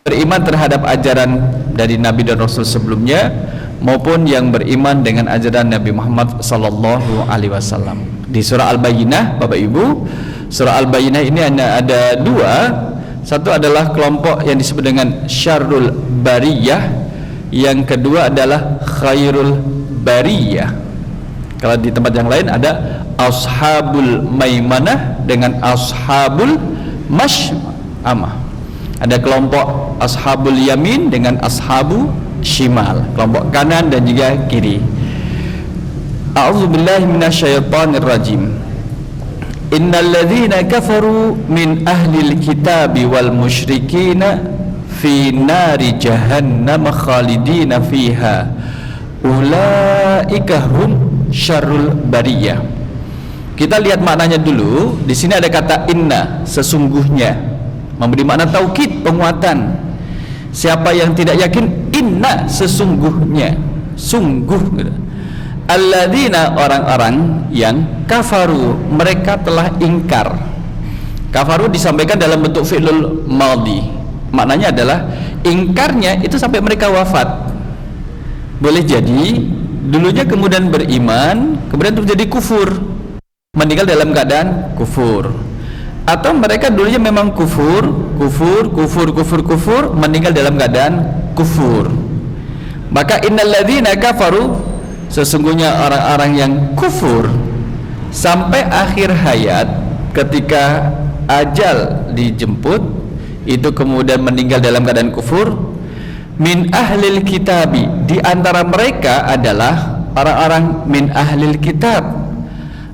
beriman terhadap ajaran dari Nabi dan Rasul sebelumnya, maupun yang beriman dengan ajaran Nabi Muhammad sallallahu alaihi wasallam. Di surah Al-Bayyinah, Bapak Ibu, surah Al-Bayyinah ini ada dua. Satu adalah kelompok yang disebut dengan syarrul bariyah, yang kedua adalah khairul bariyah. Kalau di tempat yang lain ada ashabul maimanah dengan ashabul mash'amah. Ada kelompok ashabul yamin dengan ashabu shimal, kelompok kanan dan juga kiri. A'udzubillahi minasyaitonir rajim. Innal ladzina kafaru min ahlil kitabi wal musyrikina fi nari jahannam khalidina fiha ulaika hum syarrul bariyah. Kita lihat maknanya dulu. Di sini ada kata inna, sesungguhnya, memberi makna taukid, penguatan. Siapa yang tidak yakin, inna, sesungguhnya, sungguh gitu. Alladzina, orang-orang yang kafaru, mereka telah ingkar. Kafaru disampaikan dalam bentuk fi'lul madhi. Maknanya adalah ingkarnya itu sampai mereka wafat. Boleh jadi dulunya kemudian beriman, kemudian terjadi kufur, meninggal dalam keadaan kufur. Atau mereka dulunya memang kufur, meninggal dalam keadaan kufur. Maka innal ladzina kafaru, sesungguhnya orang-orang yang kufur sampai akhir hayat, ketika ajal dijemput itu kemudian meninggal dalam keadaan kufur, min ahlil kitabi, di antara mereka adalah orang-orang min ahlil kitab.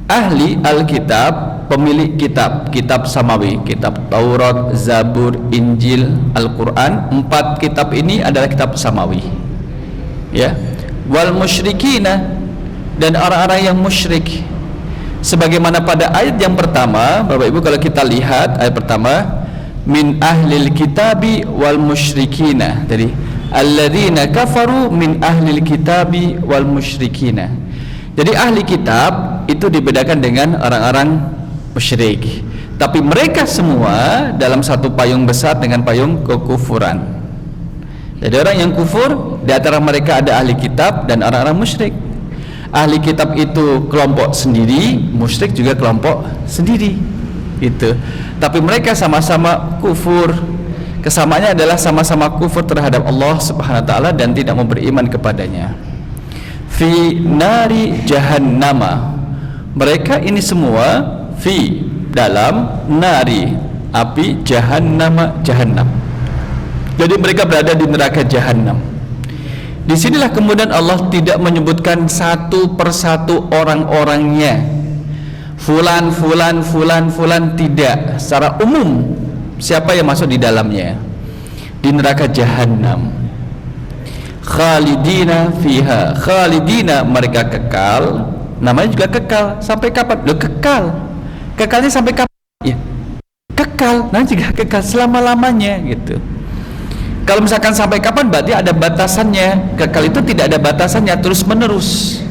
Ahli alkitab, pemilik kitab, kitab samawi, kitab Taurat, Zabur, Injil, Al-Quran. 4 kitab ini adalah kitab samawi, ya. Wal musyrikina, dan orang-orang yang musyrik, sebagaimana pada ayat yang pertama. Bapak Ibu, kalau kita lihat ayat pertama, min ahlil kitabi wal musyrikina, jadi alladzina kafaru min ahlil kitabi wal musyrikina. Jadi ahli kitab itu dibedakan dengan orang-orang musyrik, tapi mereka semua dalam satu payung besar dengan payung kekufuran. Jadi orang yang kufur, di antara mereka ada ahli kitab dan orang-orang musyrik. Ahli kitab itu kelompok sendiri, musyrik juga kelompok sendiri, itu. Tapi mereka sama-sama kufur. Kesamaannya adalah sama-sama kufur terhadap Allah Subhanahu wa taala dan tidak mau beriman kepadanya. Fi nari jahannama, mereka ini semua fi, dalam, nari, api, jahannama, jahannam. Jadi mereka berada di neraka jahanam. Disinilah kemudian Allah tidak menyebutkan satu persatu orang-orangnya, fulan, tidak. Secara umum siapa yang masuk di dalamnya, di neraka jahanam. Khalidina fiha, khalidina, mereka kekal. Namanya juga kekal. Sampai kapan? Loh, kekal. Kekalnya sampai kapan? Ya, kekal. Nah, juga kekal selama-lamanya gitu. Kalau misalkan sampai kapan, berarti ada batasannya. Kekal itu tidak ada batasannya, terus menerus,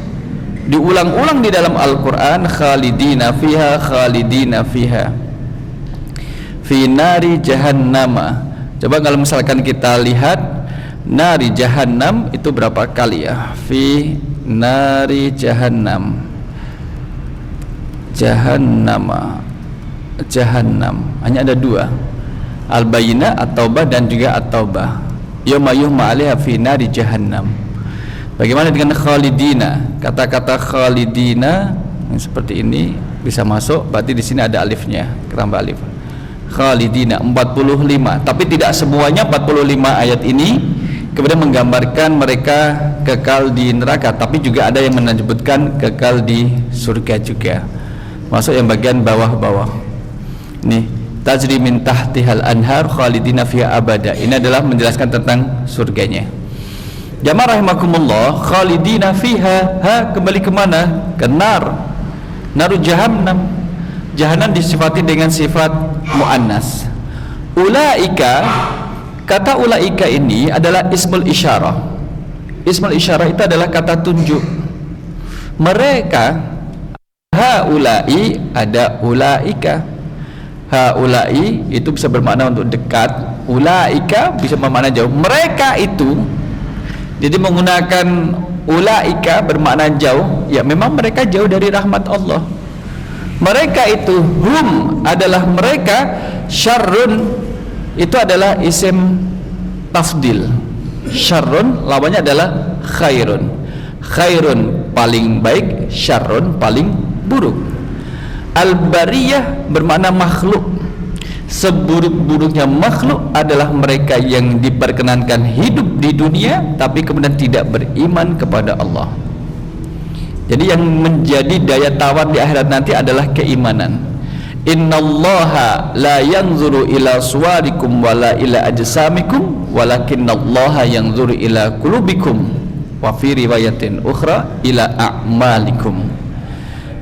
diulang-ulang di dalam Al-Quran. Khalidina fiha fi nari jahannama. Coba kalau misalkan kita lihat nari jahannam itu berapa kali ya? Fi nari jahannam, jahannama, jahannam, hanya ada 2, Al-Bayyinah, At-Taubah, dan juga At-Taubah. Yawma yuhma 'alaiha fi nari jahannam. Bagaimana dengan khalidina? Kata-kata khalidina yang seperti ini bisa masuk, berarti di sini ada alifnya, keramba alif. Khalidina 45, tapi tidak semuanya 45 ayat ini kemudian menggambarkan mereka kekal di neraka, tapi juga ada yang menyebutkan kekal di surga juga. Masuk yang bagian bawah-bawah. Nih, tajri min tahtihal anhar khalidina fiha abada. Ini adalah menjelaskan tentang surganya. Jamaah rahimakumullah, khalidina fiha, kembali kemana? Ke nar, naru jahannam. Jahannam disifati dengan sifat muannas. Ulaika, kata ulaika ini adalah ismul isyarah. Ismul isyarah itu adalah kata tunjuk. Mereka, haulai, ada ulaika. Haulai itu bisa bermakna untuk dekat, ulaika bisa bermakna jauh, mereka itu. Jadi menggunakan ulaika bermakna jauh, ya memang mereka jauh dari rahmat Allah. Mereka itu hum adalah mereka, syarrun itu adalah isim tafdil. Syarrun lawannya adalah khairun. Khairun paling baik, syarrun paling buruk. Al-bariyah bermakna makhluk. Seburuk-buruknya makhluk adalah mereka yang diperkenankan hidup di dunia tapi kemudian tidak beriman kepada Allah. Jadi yang menjadi daya tawar di akhirat nanti adalah keimanan. Innallaha la yanzuru ila suwarikum wala ila ajsamikum walakinallaha yanzuru ila qulubikum wa fi riwayatin ukhra ila a'malikum.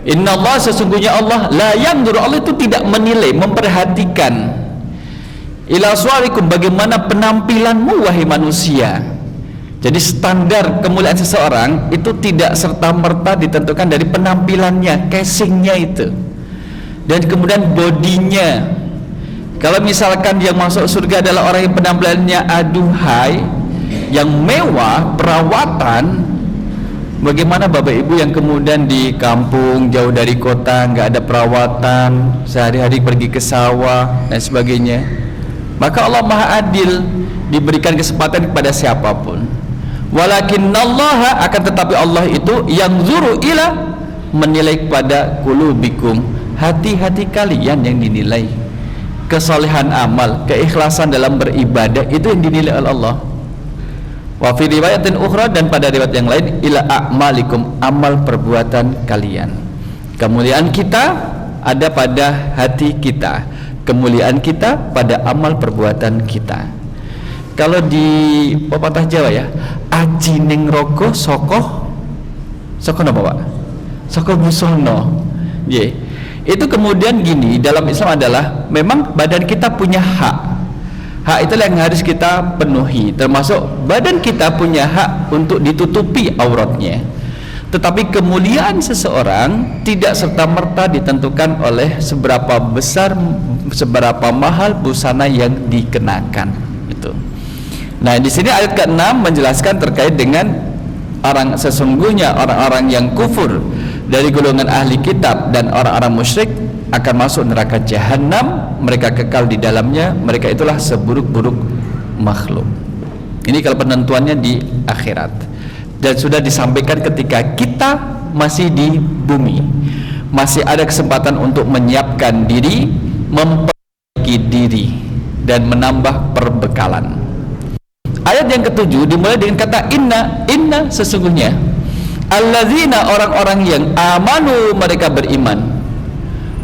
Innallaha, sesungguhnya Allah, la yanzuru, Allah itu tidak menilai, memperhatikan, ila suwarikum, bagaimana penampilanmu wahai manusia. Jadi standar kemuliaan seseorang itu tidak serta-merta ditentukan dari penampilannya, casingnya itu, dan kemudian bodinya. Kalau misalkan yang masuk surga adalah orang yang penampilannya aduhai, yang mewah, perawatan, bagaimana Bapak Ibu yang kemudian di kampung jauh dari kota, nggak ada perawatan, sehari-hari pergi ke sawah dan sebagainya. Maka Allah Maha Adil, diberikan kesempatan kepada siapapun. Walakinnallaha, akan tetapi Allah itu yang zuru ila, menilai kepada qulubikum, hati-hati kalian yang dinilai. Kesolehan amal, keikhlasan dalam beribadah, itu yang dinilai oleh Allah. Wa fi riwayatin ukhra, dan pada riwayat yang lain, ila a'malikum, amal perbuatan kalian. Kemuliaan kita ada pada hati kita, kemuliaan kita pada amal perbuatan kita. Kalau di pepatah Jawa ya, aji ning rogo soko napa Pak? Soko busono. Yeah. Itu kemudian gini, dalam Islam adalah memang badan kita punya hak. Hak itu yang harus kita penuhi, termasuk badan kita punya hak untuk ditutupi auratnya. Tetapi kemuliaan seseorang tidak serta-merta ditentukan oleh seberapa besar, seberapa mahal busana yang dikenakan. Itu. Nah, di sini ayat ke-6 menjelaskan terkait dengan sesungguhnya orang-orang yang kufur dari golongan ahli kitab dan orang-orang musyrik akan masuk neraka jahanam, mereka kekal di dalamnya, mereka itulah seburuk-buruk makhluk. Ini kalau penentuannya di akhirat, dan sudah disampaikan ketika kita masih di bumi, masih ada kesempatan untuk menyiapkan diri, memperbaiki diri, dan menambah perbekalan. Ayat yang ke-7 dimulai dengan kata inna sesungguhnya, alladzina, orang-orang yang amanu, mereka beriman,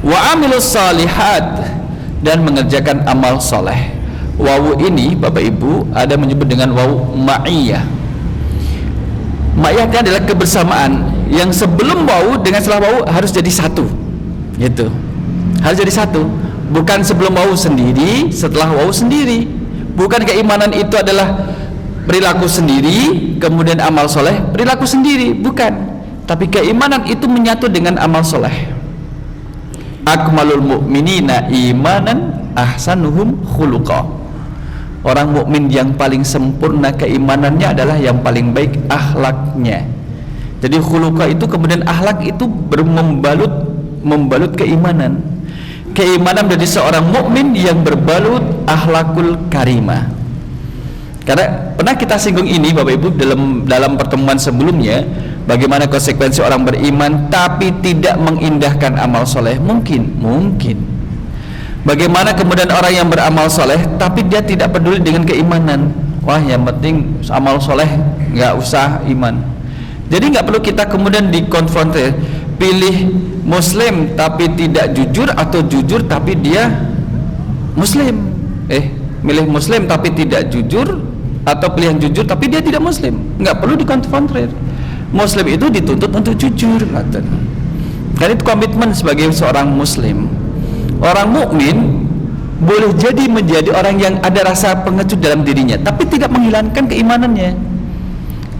wa amilus salihat, dan mengerjakan amal soleh. Wawu ini Bapak Ibu ada menyebut dengan wawu ma'iyah. Ma'iyah adalah kebersamaan yang sebelum wawu dengan setelah wawu harus jadi satu, gitu. Harus jadi satu, bukan sebelum wawu sendiri setelah wawu sendiri. Bukan keimanan itu adalah perilaku sendiri kemudian amal soleh perilaku sendiri, bukan. Tapi keimanan itu menyatu dengan amal soleh. Akmalul mu'minina imanan ahsanuhum khuluqa. Orang mukmin yang paling sempurna keimanannya adalah yang paling baik akhlaknya. Jadi khuluqa itu kemudian akhlak itu membalut keimanan. Keimanan dari seorang mukmin yang berbalut akhlakul karimah. Karena pernah kita singgung ini Bapak Ibu dalam pertemuan sebelumnya, bagaimana konsekuensi orang beriman tapi tidak mengindahkan amal soleh. Mungkin bagaimana kemudian orang yang beramal soleh tapi dia tidak peduli dengan keimanan. Wah, yang penting amal soleh, nggak usah iman. Jadi nggak perlu kita kemudian dikonfrontir, pilih muslim tapi tidak jujur, atau jujur tapi dia muslim. Milih muslim tapi tidak jujur, atau pilihan jujur tapi dia tidak muslim. Nggak perlu dikonfrontir. Muslim itu dituntut untuk jujur, karena itu komitmen sebagai seorang muslim. Orang mukmin boleh jadi menjadi orang yang ada rasa pengecut dalam dirinya tapi tidak menghilangkan keimanannya.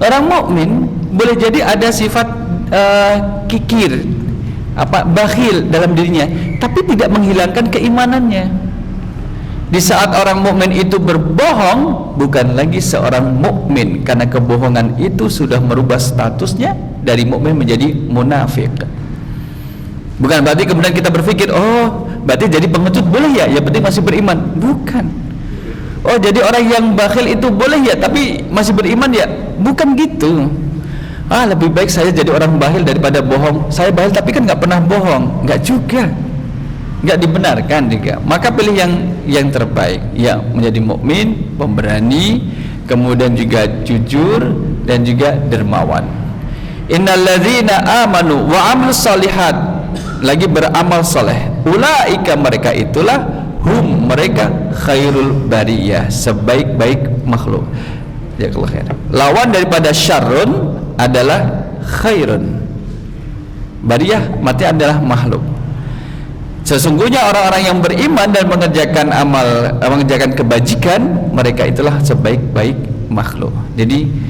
Orang mukmin boleh jadi ada sifat kikir, bakhil dalam dirinya tapi tidak menghilangkan keimanannya. Di saat orang mukmin itu berbohong, bukan lagi seorang mukmin, karena kebohongan itu sudah merubah statusnya dari mukmin menjadi munafik. Bukan berarti kemudian kita berpikir, oh berarti jadi pengecut boleh ya, ya penting masih beriman. Bukan. Oh jadi orang yang bakhil itu boleh ya, tapi masih beriman ya. Bukan gitu. Lebih baik saya jadi orang bakhil daripada bohong. Saya bakhil tapi kan nggak pernah bohong. Nggak juga, nggak dibenarkan juga. Maka pilih yang terbaik, ya menjadi mukmin, pemberani, kemudian juga jujur dan juga dermawan. Innalladzina amanu wa amilus shalihat, lagi beramal soleh, ulaika mereka itulah hum mereka khairul bariyah, sebaik-baik makhluk. Jazakallahu khair. Lawan daripada syarrun adalah khairun. Bariyah mati adalah makhluk. Sesungguhnya orang-orang yang beriman dan mengerjakan kebajikan, mereka itulah sebaik-baik makhluk. Jadi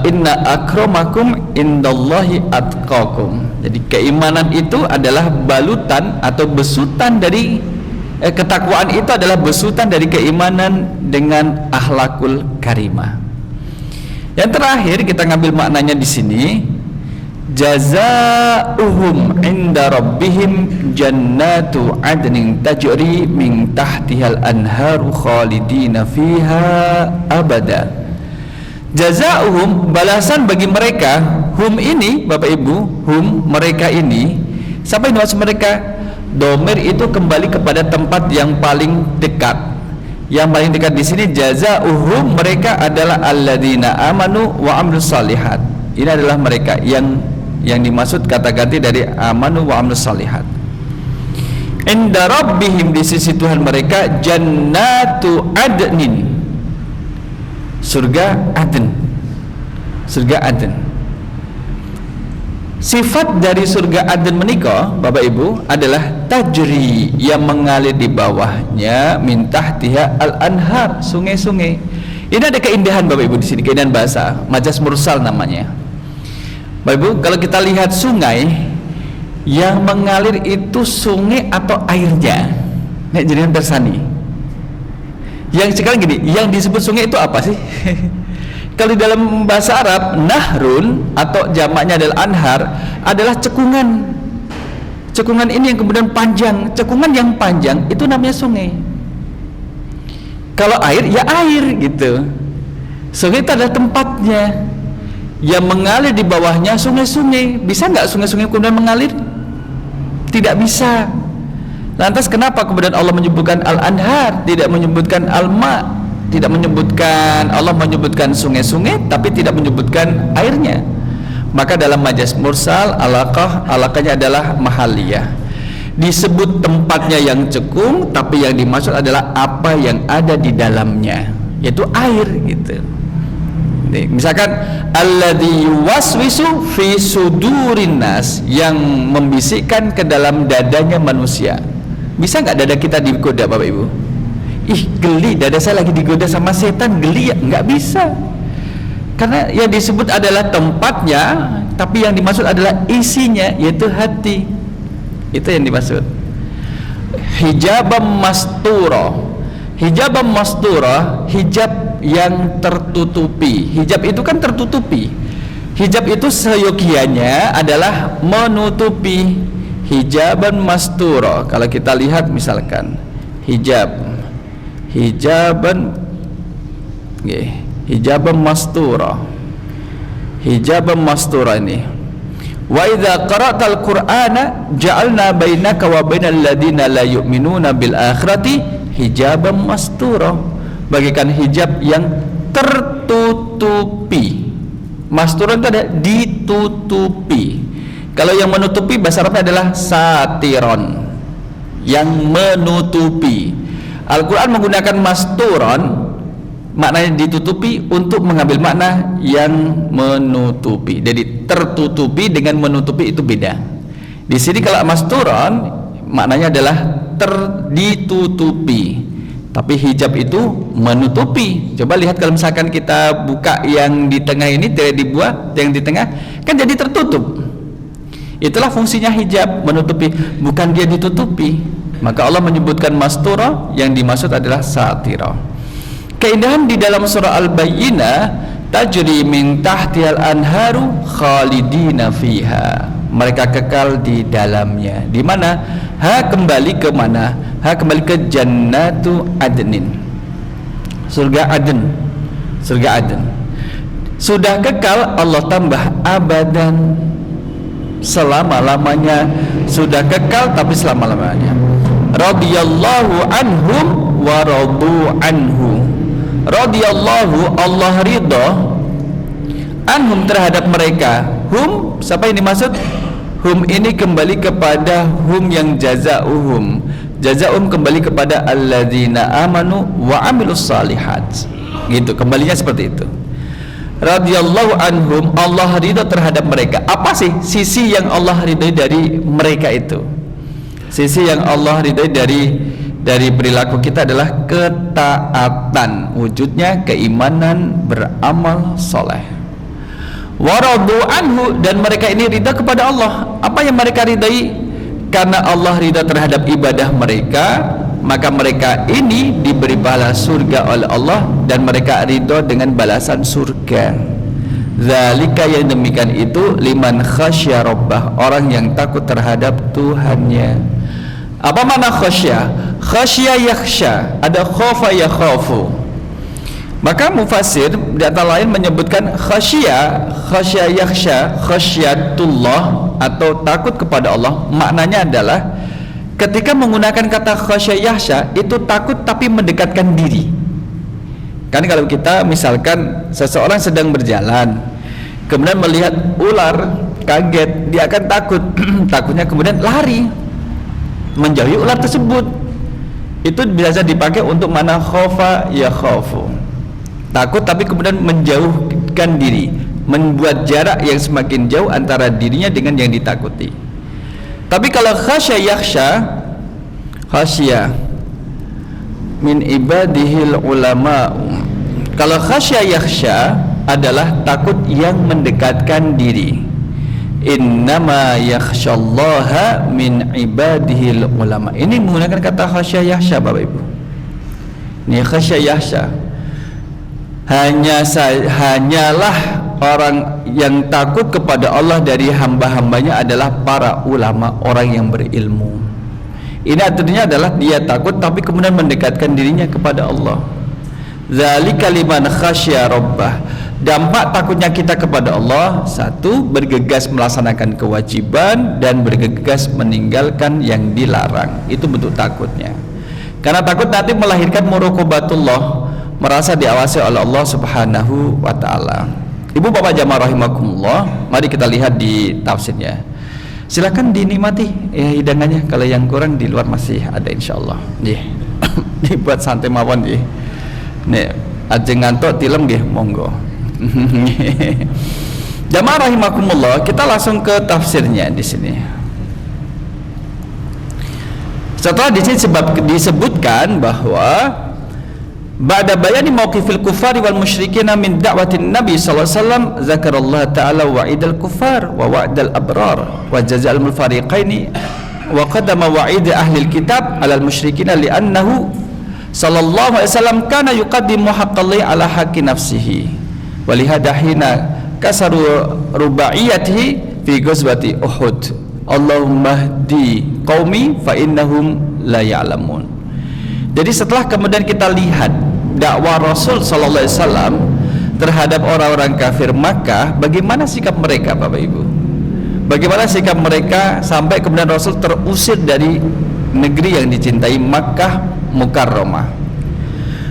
inna akramakum indallahi atqakum. Jadi keimanan itu adalah balutan atau besutan dari ketakwaan itu adalah besutan dari keimanan dengan akhlakul karimah. Yang terakhir kita ngambil maknanya di sini, jazaa'uhum 'inda rabbihim jannatu 'adnin tajri min tahtihal anharu khalidina fiha abada. Jazaa'uhum, balasan bagi mereka, hum ini Bapak Ibu, hum mereka ini, siapa yang dimaksud mereka? Domir itu kembali kepada tempat yang paling dekat. Yang paling dekat di sini jazaa'uhum, mereka adalah alladzina amanu wa amilus shalihat. Ini adalah mereka yang dimaksud kata ganti dari amanu wa amilus shalihat. Inda rabbihim, di sisi Tuhan mereka, jannatu adnin, surga Aden. Surga Aden. Sifat dari surga Aden menika Bapak Ibu adalah tajri, yang mengalir di bawahnya min tahtiha al-anhar, sungai-sungai. Ini ada keindahan Bapak Ibu di sini, keindahan bahasa, majas mursal namanya. Bapak Ibu, kalau kita lihat sungai yang mengalir itu sungai atau airnya, nek jenengan bersani. Yang sekarang gini, yang disebut sungai itu apa sih? Kalau di dalam bahasa Arab, nahrun atau jamaknya adalah anhar, adalah cekungan. Cekungan ini yang kemudian panjang. Cekungan yang panjang itu namanya sungai. Kalau air, ya air gitu. Sungai itu adalah tempatnya. Yang mengalir di bawahnya sungai-sungai. Bisa nggak sungai-sungai kemudian mengalir? Tidak bisa. Lantas kenapa kemudian Allah menyebutkan al-anhar, tidak menyebutkan al-ma? Tidak menyebutkan, Allah menyebutkan sungai-sungai tapi tidak menyebutkan airnya. Maka dalam majas mursal alaqahnya adalah mahaliyah. Disebut tempatnya yang cekung, tapi yang dimaksud adalah apa yang ada di dalamnya, yaitu air gitu. Misalkan alladzi yuwaswisu fi sudurin nas, yang membisikkan ke dalam dadanya manusia. Bisa nggak dada kita digoda Bapak Ibu? Ih geli, dada saya lagi digoda sama setan, geli ya? Nggak bisa, karena yang disebut adalah tempatnya, tapi yang dimaksud adalah isinya, yaitu hati. Itu yang dimaksud. Hijabam masturo. Hijabam masturo, hijab yang tertutupi. Hijab itu kan tertutupi. Hijab itu seyogianya adalah menutupi. Hijaban masturo. Kalau kita lihat misalkan hijaban mastura. Hijaban mastura ini. Wa idza qara'tal qur'ana ja'alna bainaka wa bainal ladzina la yu'minuna bil akhirati hijaban mastura. Bagikan hijab yang tertutupi. Mastura itu ada ditutupi. Kalau yang menutupi bahasa Arabnya adalah satiron, yang menutupi. Al-Quran menggunakan masturon, maknanya ditutupi, untuk mengambil makna yang menutupi. Jadi tertutupi dengan menutupi itu beda. Di sini kalau masturon maknanya adalah ditutupi, tapi hijab itu menutupi. Coba lihat kalau misalkan kita buka yang di tengah ini, tidak dibuat yang di tengah, kan jadi tertutup. Itulah fungsinya hijab, menutupi, bukan dia ditutupi. Maka Allah menyebutkan mastura, yang dimaksud adalah satira. Keindahan di dalam surah Al-Bayyinah, tajri min tahtihal anharu khalidina fiha. Mereka kekal di dalamnya. Di mana? Ha kembali ke mana? Ha kembali ke jannatu adnin. Surga Aden. Surga Aden. Sudah kekal, Allah tambah abadan, selama-lamanya. Sudah kekal tapi selama-lamanya. Radhiyallahu anhum wa radu anhu. Radhiyallahu, Allah ridha, anhum terhadap mereka. Hum, siapa yang dimaksud? Hum ini kembali kepada hum yang jazauhum. Jazauhum kembali kepada alladzina amanu wa amilus salihat. Gitu, kembalinya seperti itu. Radhiyallahu anhum, Allah ridha terhadap mereka. Apa sih sisi yang Allah ridhai dari mereka itu? Sisi yang Allah ridhai dari perilaku kita adalah ketaatan, wujudnya keimanan, beramal soleh. Waradu anhu, dan mereka ini ridha kepada Allah. Apa yang mereka ridhai? Karena Allah ridha terhadap ibadah mereka, maka mereka ini diberi pahala surga oleh Allah, dan mereka ridha dengan balasan surga. Zalika, yang demikian itu, liman khasya rabbah, orang yang takut terhadap Tuhannya. Apa makna khasya? Khasya yakhsha, ada khofa yakhafu. Maka mufassir di antara lain menyebutkan khasya yakhsha, khasyatullah atau takut kepada Allah. Maknanya adalah ketika menggunakan kata khasya yakhsha, itu takut tapi mendekatkan diri. Kan kalau kita misalkan seseorang sedang berjalan, kemudian melihat ular, kaget, dia akan takut. Takutnya kemudian lari menjauhi ular tersebut. Itu biasa dipakai untuk mana khofa yakhafu, takut tapi kemudian menjauhkan diri, membuat jarak yang semakin jauh antara dirinya dengan yang ditakuti. Tapi kalau khasya yakhsha, khasya min ibadihil ulama. Kalau khasya yakhsha adalah takut yang mendekatkan diri. Innama yakhsyallaha min ibadihil ulama. Ini menggunakan kata khasya yakhsha, Bapak Ibu. Ini khasya yakhsha, hanyalah orang yang takut kepada Allah dari hamba-hambanya adalah para ulama, orang yang berilmu. Ini artinya adalah dia takut tapi kemudian mendekatkan dirinya kepada Allah. Zalika liman khasya rabbah. Dampak takutnya kita kepada Allah, satu, bergegas melaksanakan kewajiban dan bergegas meninggalkan yang dilarang. Itu bentuk takutnya. Karena takut nanti melahirkan muraqabatullah, merasa diawasi oleh Allah Subhanahu wa taala. Ibu bapak jamaah rahimakumullah, mari kita lihat di tafsirnya. Silakan dinikmati hidangannya. Kalau yang kurang di luar masih ada insyaallah. Nggih. Dibuat santai mawon nggih. Nek ajeng ngantuk tilem nggih monggo. Jamaah rahimakumullah, kita langsung ke tafsirnya di sini. Setelah di sini disebutkan bahwa ba'da bayani mauqifil kufari wal musyrikin min da'watin Nabi sallallahu alaihi wasallam, zakarallahu ta'ala wa'idal kufar wa wa'dal abrar wa jaza'al mufariqaini wa qadama wa'id ahli alkitab 'alal musyrikin li'annahu sallallahu alaihi wasallam kana yuqaddimu haqqallahi 'ala haqqi nafsihi wa lihada hina kasaru rubaiyatihi fi ghazwati Uhud. Allahumma hdi qaumi fa innahum la ya'lamun. Jadi setelah kemudian kita lihat dakwah Rasul sallallahu alaihi wasallam terhadap orang-orang kafir Makkah, bagaimana sikap mereka Bapak Ibu? Bagaimana sikap mereka sampai kemudian Rasul terusir dari negeri yang dicintai Makkah Mukarramah?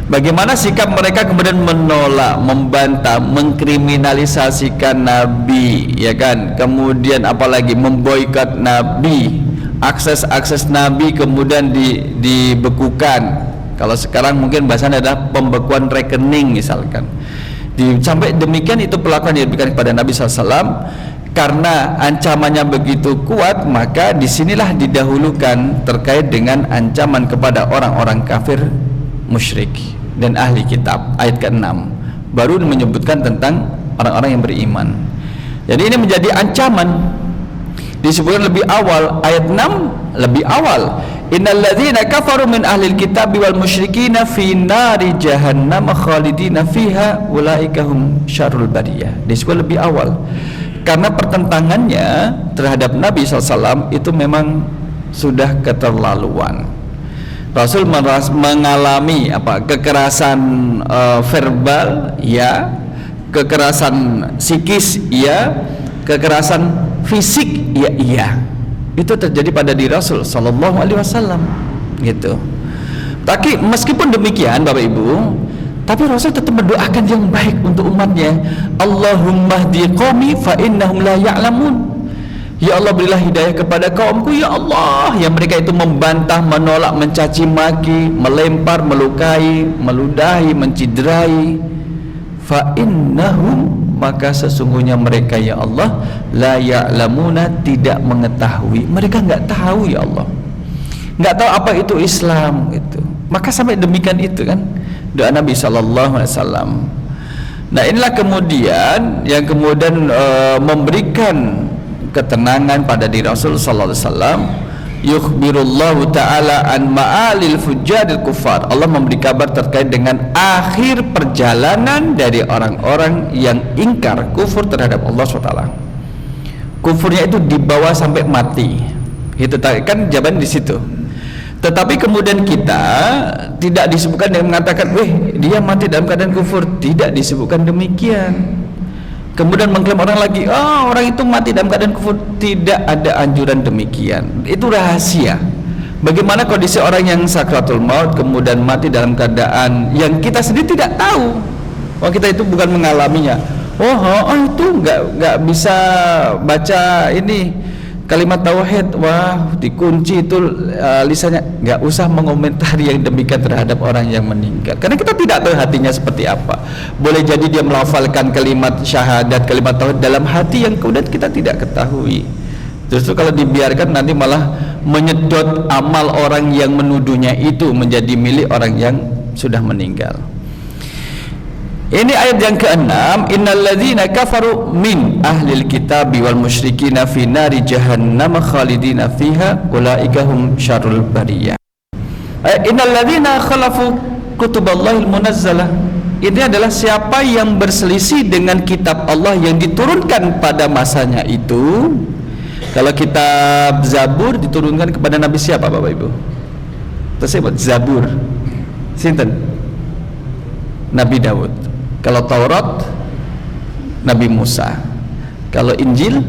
Bagaimana sikap mereka kemudian menolak, membantah, mengkriminalisasikan Nabi, ya kan? Kemudian apalagi memboikot Nabi, akses Nabi kemudian dibekukan. Kalau sekarang mungkin bahasanya adalah pembekuan rekening misalkan. Sampai demikian itu perlakuan yang diberikan kepada Nabi SAW. Karena ancamannya begitu kuat, maka disinilah didahulukan terkait dengan ancaman kepada orang-orang kafir musyrik dan ahli kitab. Ayat ke-6 baru menyebutkan tentang orang-orang yang beriman. Jadi ini menjadi ancaman. Disebutkan lebih awal, ayat 6 lebih awal. innalladzina kafaru min ahlil kitabi wal musyrikina fi nari jahannam khalidina fiha ulaika hum syarrul bariyah. Disebut lebih awal karena pertentangannya terhadap Nabi SAW itu memang sudah keterlaluan. Rasul mengalami kekerasan verbal ya, kekerasan psikis ya, kekerasan fisik ya iya. Itu terjadi pada diri Rasul sallallahu alaihi wasallam gitu. Tapi meskipun demikian Bapak Ibu, tapi Rasul tetap mendoakan yang baik untuk umatnya. Allahumma hdi qaumi fa innahum la ya'lamun. Ya Allah, berilah hidayah kepada kaumku ya Allah, yang mereka itu membantah, menolak, mencaci maki, melempar, melukai, meludahi, menciderai. Fa innahum, maka sesungguhnya mereka ya Allah la ya'lamuna, tidak mengetahui. Mereka enggak tahu ya Allah, enggak tahu apa itu Islam gitu. Maka sampai demikian itu kan doa Nabi sallallahu alaihi wasallam. Nah, inilah kemudian yang kemudian memberikan ketenangan pada diri Rasul sallallahu alaihi wasallam. Yukhbirullahu ta'ala an ma'alil fujjaril kufar. Allah memberi kabar terkait dengan akhir perjalanan dari orang-orang yang ingkar kufur terhadap Allah SWT. Kufurnya itu dibawa sampai mati. Itu kan jawaban di situ. Tetapi kemudian kita tidak disebutkan dengan mengatakan, dia mati dalam keadaan kufur. Tidak disebutkan demikian. Kemudian mengklaim orang lagi, orang itu mati dalam keadaan kufur. Tidak ada anjuran demikian. Itu rahasia. Bagaimana kondisi orang yang sakratul maut kemudian mati dalam keadaan yang kita sendiri tidak tahu. Kita itu bukan mengalaminya. Itu nggak bisa baca ini kalimat tauhid, dikunci itu lisannya. Nggak usah mengomentari yang demikian terhadap orang yang meninggal, karena kita tidak tahu hatinya seperti apa. Boleh jadi dia melafalkan kalimat syahadat, kalimat tauhid dalam hati yang kemudian kita tidak ketahui. Justru kalau dibiarkan nanti malah menyedot amal orang yang menuduhnya itu menjadi milik orang yang sudah meninggal. Ini ayat yang ke-6, innalladzina kafaru min ahlil kitabi wal musyrikina fi nari jahannam khalidina fiha ulaika hum syarrul bariyah. Innalladzina khalafu kutuballahil munazzalah. Ini adalah siapa yang berselisih dengan kitab Allah yang diturunkan pada masanya itu. Kalau kitab Zabur diturunkan kepada Nabi siapa Bapak Ibu? Tersebut Zabur sinten? Nabi Daud. Kalau Taurat Nabi Musa, kalau Injil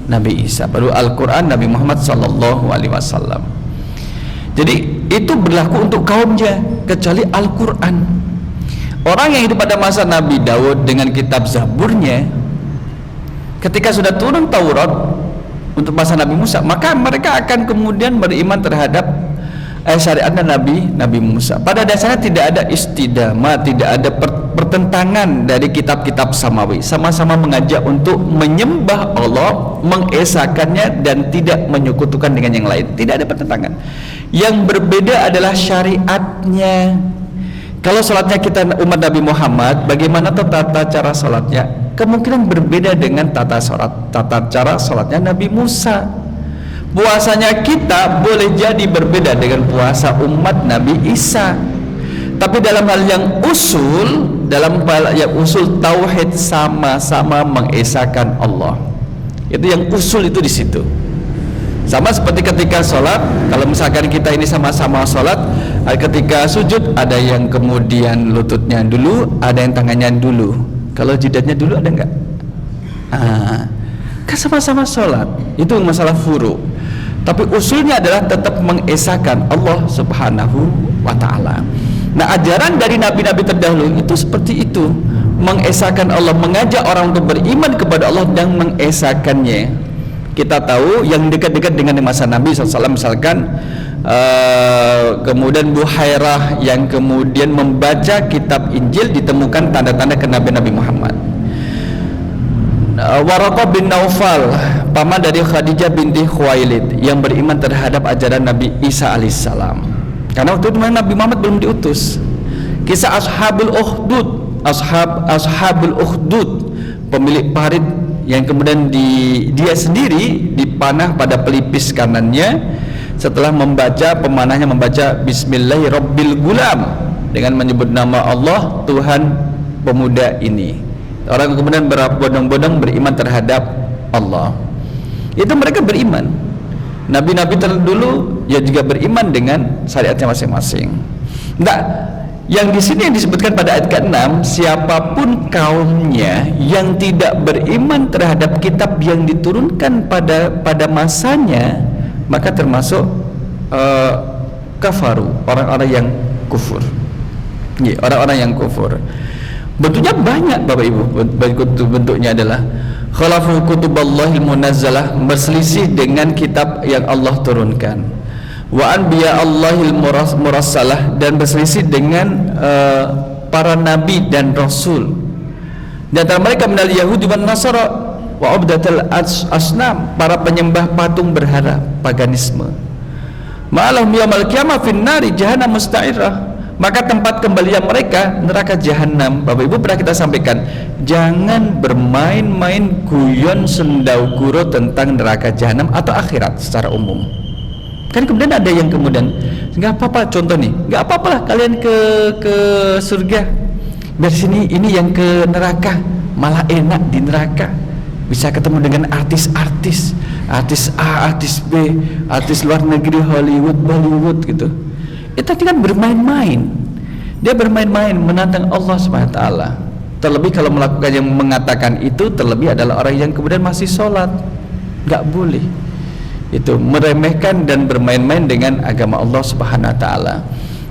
Nabi Isa, baru Al-Quran Nabi Muhammad sallallahu alaihi wasallam. Jadi itu berlaku untuk kaumnya, kecuali Al-Quran. Orang yang hidup pada masa Nabi Daud dengan kitab Zaburnya, ketika sudah turun Taurat untuk masa Nabi Musa, maka mereka akan kemudian beriman terhadap syariatnya Nabi Musa. Pada dasarnya tidak ada istidamah, tidak ada pertentangan dari kitab-kitab samawi. Sama-sama mengajak untuk menyembah Allah, mengesakannya dan tidak menyekutukan dengan yang lain. Tidak ada pertentangan. Yang berbeda adalah syariatnya. Kalau sholatnya kita umat Nabi Muhammad, bagaimana tata cara sholatnya? Kemungkinan berbeda dengan tata cara sholatnya Nabi Musa. Puasanya kita boleh jadi berbeda dengan puasa umat Nabi Isa. Tapi dalam hal yang usul, tauhid, sama-sama mengesahkan Allah. Itu yang usul itu di situ. Sama seperti ketika sholat, kalau misalkan kita ini sama-sama sholat, ketika sujud ada yang kemudian lututnya dulu, ada yang tangannya dulu. Kalau jidatnya dulu ada enggak? Kan sama-sama sholat. Itu masalah furu'. Tapi usulnya adalah tetap mengesahkan Allah Subhanahu wa ta'ala. Nah, ajaran dari nabi-nabi terdahulu itu seperti itu, mengesahkan Allah, mengajak orang untuk beriman kepada Allah dan mengesahkannya. Kita tahu yang dekat-dekat dengan masa Nabi SAW, misalkan kemudian Buhairah yang kemudian membaca kitab Injil, ditemukan tanda-tanda kenabian Nabi Muhammad. Waraqah bin Naufal, paman dari Khadijah binti Khuwailid, yang beriman terhadap ajaran Nabi Isa alaihissalam. Karena waktu itu Nabi Muhammad belum diutus. Kisah Ashabul Ukhdud, pemilik parit yang kemudian dia sendiri dipanah pada pelipis kanannya, setelah membaca, pemanahnya membaca Bismillahirrabbilgulam, dengan menyebut nama Allah Tuhan pemuda ini. Orang kemudian berbondong-bondong beriman terhadap Allah. Itu mereka beriman. Nabi-nabi terdahulu ya juga beriman dengan syariatnya masing-masing. Nah, yang di sini yang disebutkan pada ayat ke-6, siapapun kaumnya yang tidak beriman terhadap kitab yang diturunkan pada masanya, maka termasuk kafaru, orang-orang yang kufur. Ya, orang-orang yang kufur. Bentuknya banyak Bapak Ibu. Bentuknya adalah khalafu kutuballahil munazzalah, berselisih dengan kitab yang Allah turunkan, wa anbiya Allahil murassalah, dan berselisih dengan para nabi dan rasul. Di antara mereka minal yahudi wan nasara wa abdatul asnam, para penyembah patung berhala, paganisme. Ma'alahum yaumal qiyamah finnari jahannam musta'irah, maka tempat kembalian mereka neraka jahanam. Bapak Ibu, pernah kita sampaikan, jangan bermain-main guyon sendau guro tentang neraka jahanam atau akhirat secara umum. Kan kemudian ada yang kemudian nggak apa-apa, contoh nih, nggak apa-apa lah kalian ke surga, biar sini ini yang ke neraka, malah enak di neraka, bisa ketemu dengan artis-artis, artis A, artis B, artis luar negeri, Hollywood gitu. Itu tadi kan bermain-main, dia bermain-main menantang Allah Subhanahu wa taala. Terlebih kalau melakukan yang mengatakan itu, terlebih adalah orang yang kemudian masih sholat, nggak boleh. Itu meremehkan dan bermain-main dengan agama Allah Subhanahu wa taala.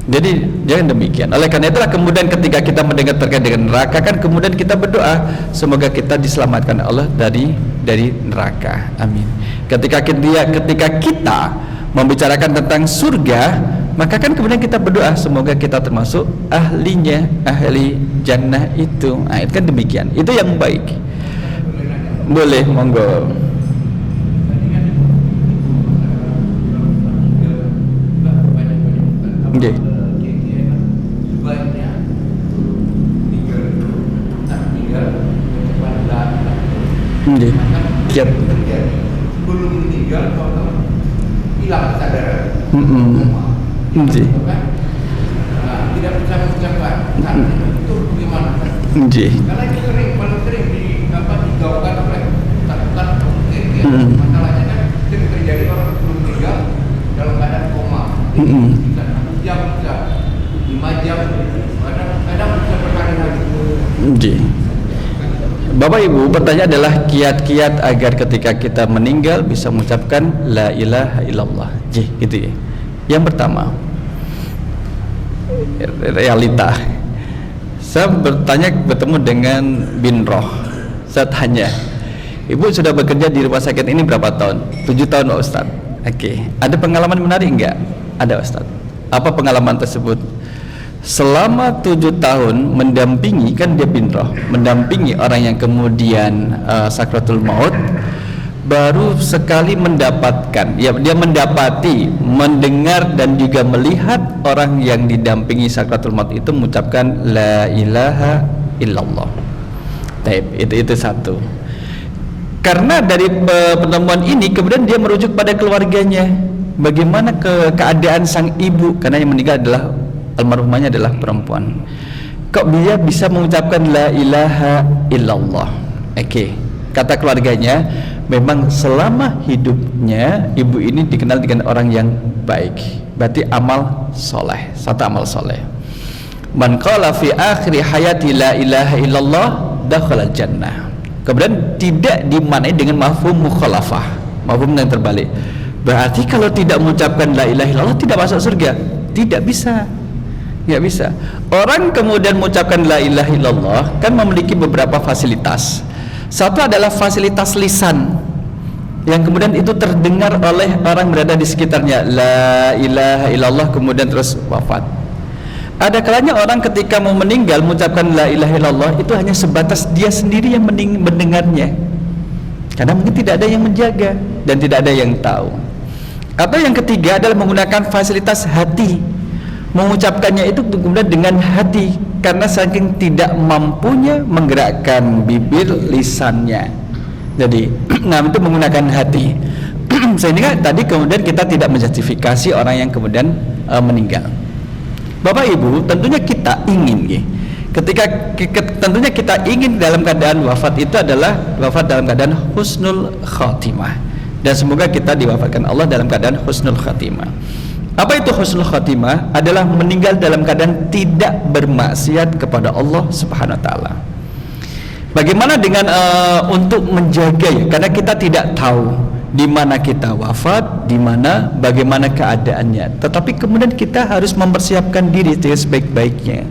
Jadi jangan demikian. Oleh karena itulah kemudian ketika kita mendengar terkait dengan neraka, kan kemudian kita berdoa semoga kita diselamatkan Allah dari neraka. Amin. Ketika kita membicarakan tentang surga, maka kan kemudian kita berdoa semoga kita termasuk ahlinya, ahli jannah itu. Nah, itu kan demikian. Itu yang baik. Boleh, monggo. Nggih. Nggih. Kiat. Belum meninggal kalau hilang kesadaran. Nggih. Tidak bisa mengucapkan itu bagaimana? Nggih. Karena itu paling sering digaungkan oleh takutan mungkin ya. Masalahnya kan sering terjadi orang belum meninggal dalam keadaan koma. Bisa 1 jam, bisa 5 jam, kadang bisa berhari-hari. Nggih. Bapak Ibu, pertanyaan adalah kiat-kiat agar ketika kita meninggal bisa mengucapkan la ilaha illallah. Gitu ya. Yang pertama, realita. Saya bertemu dengan bin Roh. Saya tanya, Ibu sudah bekerja di rumah sakit ini berapa tahun? 7 tahun Pak Ustaz. Oke. Ada pengalaman menarik enggak? Ada Ustaz. Apa pengalaman tersebut? Selama 7 tahun mendampingi, kan dia bin Roh, mendampingi orang yang kemudian sakratul maut, baru sekali mendapatkan, ya dia mendapati, mendengar dan juga melihat orang yang didampingi sakratul maut itu mengucapkan la ilaha illallah. Itu satu. Karena dari pertemuan ini kemudian dia merujuk pada keluarganya, bagaimana keadaan sang ibu, karena yang meninggal adalah almarhumahnya adalah perempuan. Kok dia bisa mengucapkan la ilaha illallah? Oke. Kata keluarganya, memang selama hidupnya ibu ini dikenal dengan orang yang baik. Berarti amal soleh, satu amal soleh. Man qala fi akhir hayati la ilaha illallah dakhala jannah. Kemudian tidak dimaknai dengan mafhum mukhalafah, mafhum yang terbalik. Berarti kalau tidak mengucapkan la ilaha illallah tidak masuk surga? Tidak bisa. Nggak bisa. Orang kemudian mengucapkan la ilaha illallah kan memiliki beberapa fasilitas. Satu adalah fasilitas lisan, yang kemudian itu terdengar oleh orang berada di sekitarnya, la ilaha illallah, kemudian terus wafat. Ada kalanya orang ketika mau meninggal mengucapkan la ilaha illallah itu hanya sebatas dia sendiri yang mendengarnya, karena mungkin tidak ada yang menjaga dan tidak ada yang tahu. Atau yang ketiga adalah menggunakan fasilitas hati, mengucapkannya itu kemudian dengan hati, karena saking tidak mampunya menggerakkan bibir lisannya. Jadi, nah itu menggunakan hati. Sehingga tadi kemudian kita tidak menjustifikasi orang yang kemudian meninggal. Bapak Ibu, tentunya kita ingin tentunya kita ingin dalam keadaan wafat itu adalah wafat dalam keadaan husnul khatimah, dan semoga kita diwafatkan Allah dalam keadaan husnul khatimah. Apa itu husnul khatimah? Adalah meninggal dalam keadaan tidak bermaksiat kepada Allah Subhanahu wa taala. Bagaimana dengan untuk menjaga ya? Karena kita tidak tahu di mana kita wafat, di mana bagaimana keadaannya. Tetapi kemudian kita harus mempersiapkan diri sebaik-baiknya.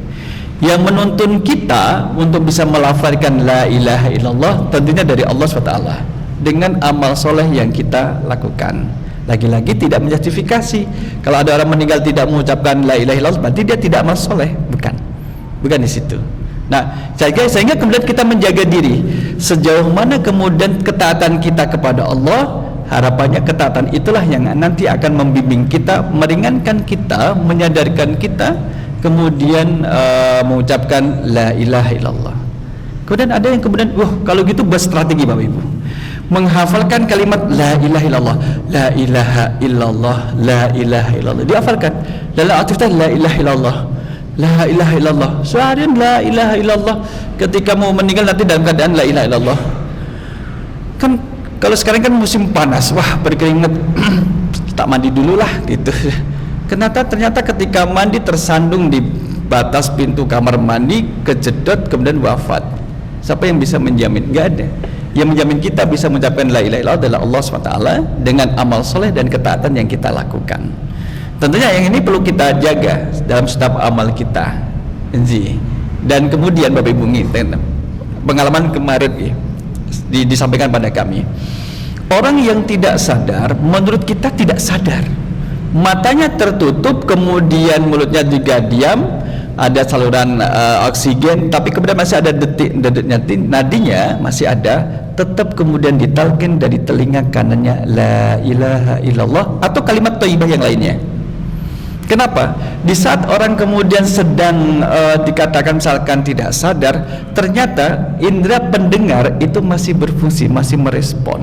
Yang menuntun kita untuk bisa melafalkan la ilaha illallah tentunya dari Allah SWT dengan amal soleh yang kita lakukan. Lagi-lagi tidak menjustifikasi. Kalau ada orang meninggal tidak mengucapkan la ilaha illallah, berarti dia tidak amal soleh. Bukan di situ. Nah, sehingga kemudian kita menjaga diri sejauh mana kemudian ketaatan kita kepada Allah. Harapannya ketaatan itulah yang nanti akan membimbing kita, meringankan kita, menyadarkan kita, kemudian mengucapkan la ilaha illallah. Kemudian ada yang kemudian, kalau gitu berstrategi Bapak Ibu, menghafalkan kalimat la ilaha illallah, la ilaha illallah, la ilaha illallah, dihafalkan. Dalam aktivitas la ilaha illallah, la ilaha illallah, seharian la ilaha illallah. Ketika mau meninggal nanti dalam keadaan la ilaha illallah. Kan kalau sekarang kan musim panas, berkeringat, tak mandi dulu lah gitu. Ternyata ketika mandi tersandung di batas pintu kamar mandi, kejedot, kemudian wafat. Siapa yang bisa menjamin? Gak ada. Yang menjamin kita bisa mencapai la ilaha illallah adalah Allah SWT dengan amal soleh dan ketaatan yang kita lakukan. Tentunya yang ini perlu kita jaga dalam setiap amal kita. Dan kemudian Bapak Ibu, pengalaman kemarin disampaikan pada kami, orang yang tidak sadar, menurut kita tidak sadar, matanya tertutup, kemudian mulutnya juga diam, ada saluran oksigen, tapi kemudian masih ada detik-detiknya, nadinya masih ada, tetap kemudian ditalkin dari telinga kanannya la ilaha illallah atau kalimat thayyibah yang lainnya. Kenapa? Di saat orang kemudian sedang dikatakan misalkan tidak sadar, ternyata indera pendengar itu masih berfungsi, masih merespon.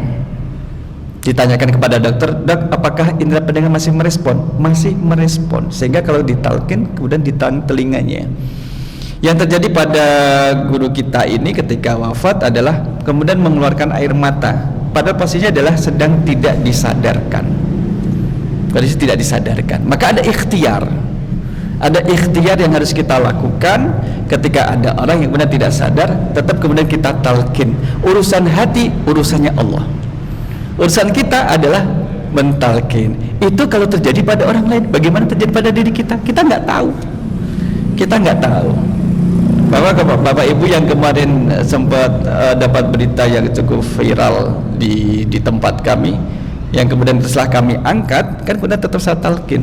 Ditanyakan kepada dokter, dok, apakah indera pendengar masih merespon? Masih merespon. Sehingga kalau ditalkin, kemudian ditahan telinganya. Yang terjadi pada guru kita ini ketika wafat adalah kemudian mengeluarkan air mata. Padahal posisinya adalah sedang tidak disadarkan. Kondisi tidak disadarkan. Maka ada ikhtiar yang harus kita lakukan ketika ada orang yang benar tidak sadar, tetap kemudian kita talkin. Urusan hati, urusannya Allah. Urusan kita adalah mentalkin. Itu kalau terjadi pada orang lain. Bagaimana terjadi pada diri kita? Kita nggak tahu. Bapak Ibu yang kemarin sempat dapat berita yang cukup viral di tempat kami, yang kemudian setelah kami angkat, kan kemudian tetap saya talkin.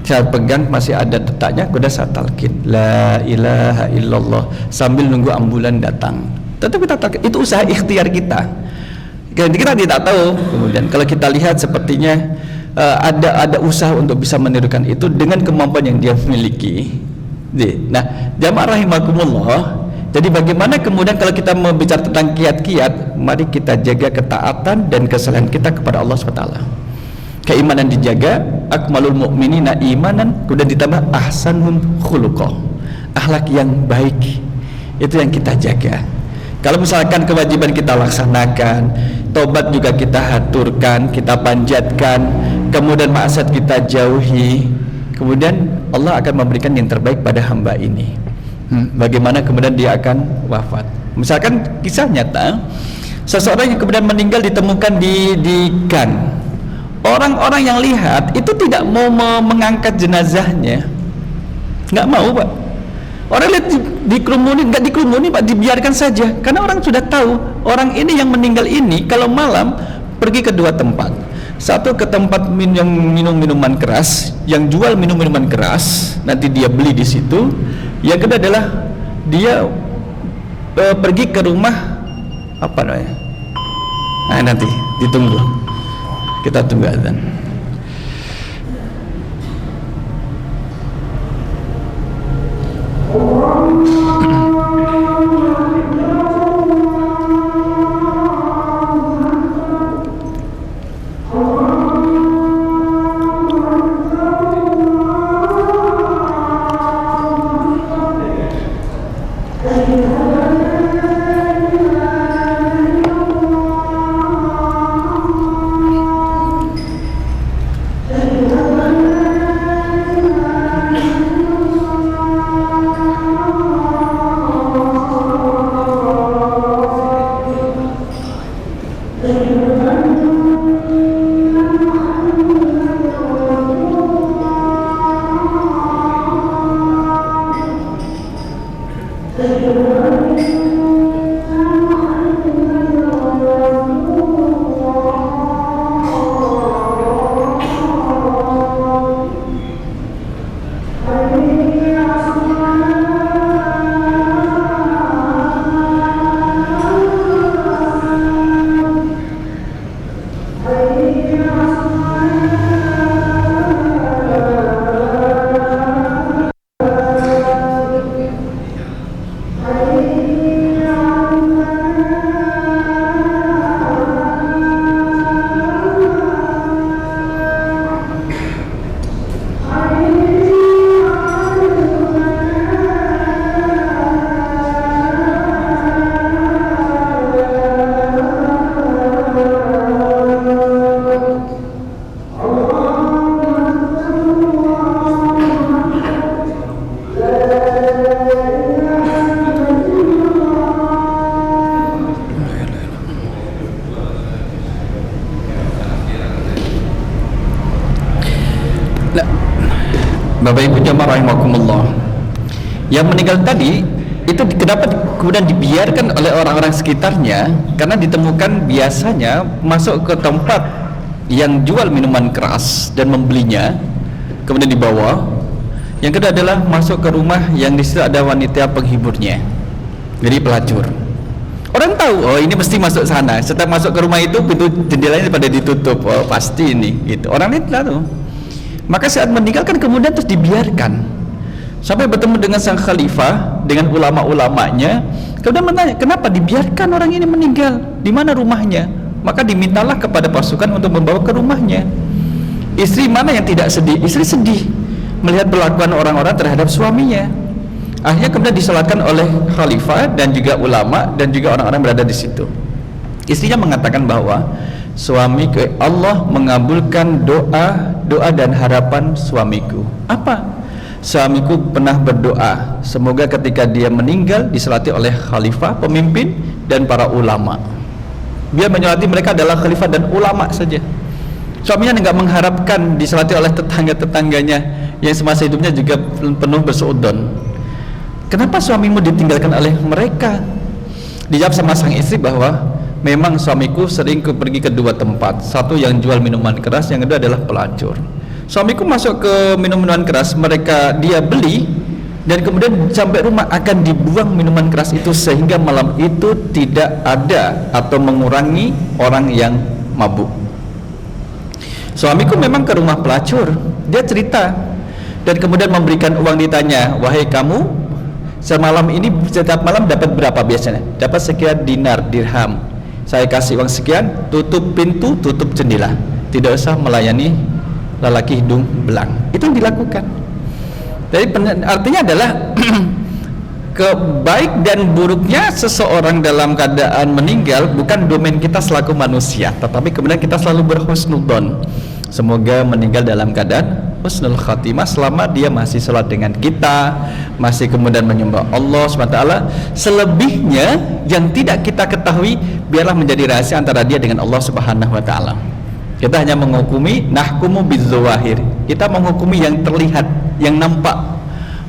Saya pegang masih ada detaknya, kemudian saya talkin la ilaha illallah sambil nunggu ambulan datang. Tetap kita talkin. Itu usaha ikhtiar kita. Kita tidak tahu. Kemudian kalau kita lihat sepertinya ada usaha untuk bisa menirukan itu dengan kemampuan yang dia miliki. Nah, jamaah rahimakumullah. Jadi bagaimana kemudian kalau kita berbicara tentang kiat-kiat, mari kita jaga ketaatan dan kesalahan kita kepada Allah SWT. Keimanan dijaga, akmalul mu'minina imanan, kemudian ditambah ahsanun khuluqah, akhlak yang baik, itu yang kita jaga. Kalau misalkan kewajiban kita laksanakan, tobat juga kita haturkan, kita panjatkan, kemudian maksiat kita jauhi, kemudian Allah akan memberikan yang terbaik pada hamba ini. Bagaimana kemudian dia akan wafat. Misalkan kisah nyata, seseorang yang kemudian meninggal ditemukan di gang. Orang-orang yang lihat itu tidak mau mengangkat jenazahnya, nggak mau Pak. Orang lihat dikerumunin, nggak dikerumunin Pak, dibiarkan saja. Karena orang sudah tahu orang ini yang meninggal ini kalau malam pergi ke dua tempat. Satu ke tempat minum minuman keras, yang jual minuman keras, nanti dia beli di situ. Yang kedua adalah dia pergi ke rumah apa namanya? Nah, nanti ditunggu. Kita tunggu azan. Nah, Bapak Ibu jamaah rahimakumullah, yang meninggal tadi itu kenapa kemudian dibiarkan oleh orang-orang sekitarnya? Karena ditemukan biasanya masuk ke tempat yang jual minuman keras dan membelinya, kemudian dibawa. Yang kedua adalah masuk ke rumah yang di situ ada wanita penghiburnya, jadi pelacur. Orang tahu, oh ini mesti masuk sana. Setelah masuk ke rumah itu pintu jendelanya pada ditutup, oh pasti ini gitu. Orang ini tahu. Maka saat meninggalkan kemudian terus dibiarkan sampai bertemu dengan sang khalifah, dengan ulama-ulamanya, kemudian bertanya, kenapa dibiarkan orang ini meninggal, di mana rumahnya? Maka dimintalah kepada pasukan untuk membawa ke rumahnya. Istri mana yang tidak sedih? Istri sedih melihat perlakuan orang-orang terhadap suaminya. Akhirnya kemudian disolatkan oleh khalifah dan juga ulama dan juga orang-orang berada di situ. Istrinya mengatakan bahwa suamiku, Allah mengabulkan doa dan harapan suamiku. Apa? Suamiku pernah berdoa semoga ketika dia meninggal disolati oleh khalifah, pemimpin dan para ulama. Dia menyolati mereka adalah khalifah dan ulama saja. Suaminya enggak mengharapkan disolati oleh tetangga-tetangganya yang semasa hidupnya juga penuh bersuudzon. Kenapa suamimu ditinggalkan oleh mereka? Dijawab sama sang istri bahwa memang suamiku sering pergi ke dua tempat, satu yang jual minuman keras, yang kedua adalah pelacur. Suamiku masuk ke minuman keras, dia beli, dan kemudian sampai rumah akan dibuang minuman keras itu sehingga malam itu tidak ada atau mengurangi orang yang mabuk. Suamiku memang ke rumah pelacur, dia cerita dan kemudian memberikan uang, ditanya, wahai kamu, semalam ini setiap malam dapat berapa biasanya? Dapat sekian dinar, dirham. Saya kasih uang sekian, tutup pintu, tutup jendela, tidak usah melayani lelaki hidung belang. Itu yang dilakukan. Jadi artinya adalah kebaik dan buruknya seseorang dalam keadaan meninggal bukan domain kita selaku manusia, tetapi kemudian kita selalu berhusnudzon. Semoga meninggal dalam keadaan husnul khatimah selama dia masih salat dengan kita, masih kemudian menyembah Allah SWT. Selebihnya yang tidak kita ketahui biarlah menjadi rahasia antara dia dengan Allah Subhanahu wa taala. Kita hanya menghukumi nahkumu bizzawahir. Kita menghukumi yang terlihat, yang nampak.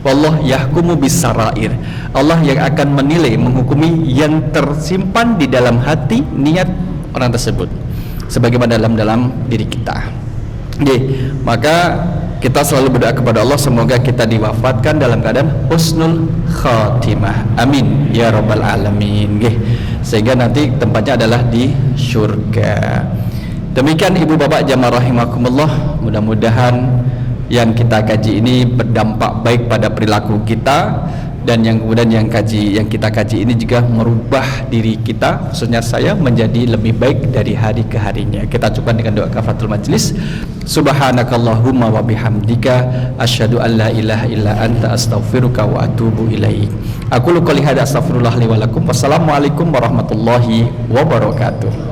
Wallah yahkumu bisarair. Allah yang akan menilai, menghukumi yang tersimpan di dalam hati, niat orang tersebut, sebagaimana dalam diri kita. Maka kita selalu berdoa kepada Allah semoga kita diwafatkan dalam keadaan husnul khatimah. Amin ya rabbal alamin. Sehingga nanti tempatnya adalah di surga. Demikian ibu bapak jamaah rahimakumullah, mudah-mudahan yang kita kaji ini berdampak baik pada perilaku kita, dan yang kemudian yang kita kaji ini juga merubah diri kita, khususnya saya, menjadi lebih baik dari hari ke harinya. Kita coba dengan doa kafaratul majlis. Subhanakallahumma wa bihamdika asyhadu an la ilaha illa anta astaghfiruka wa atubu ilaik. Aku qouli hadza astaghfirullah li wa lakum. Wassalamualaikum warahmatullahi wabarakatuh.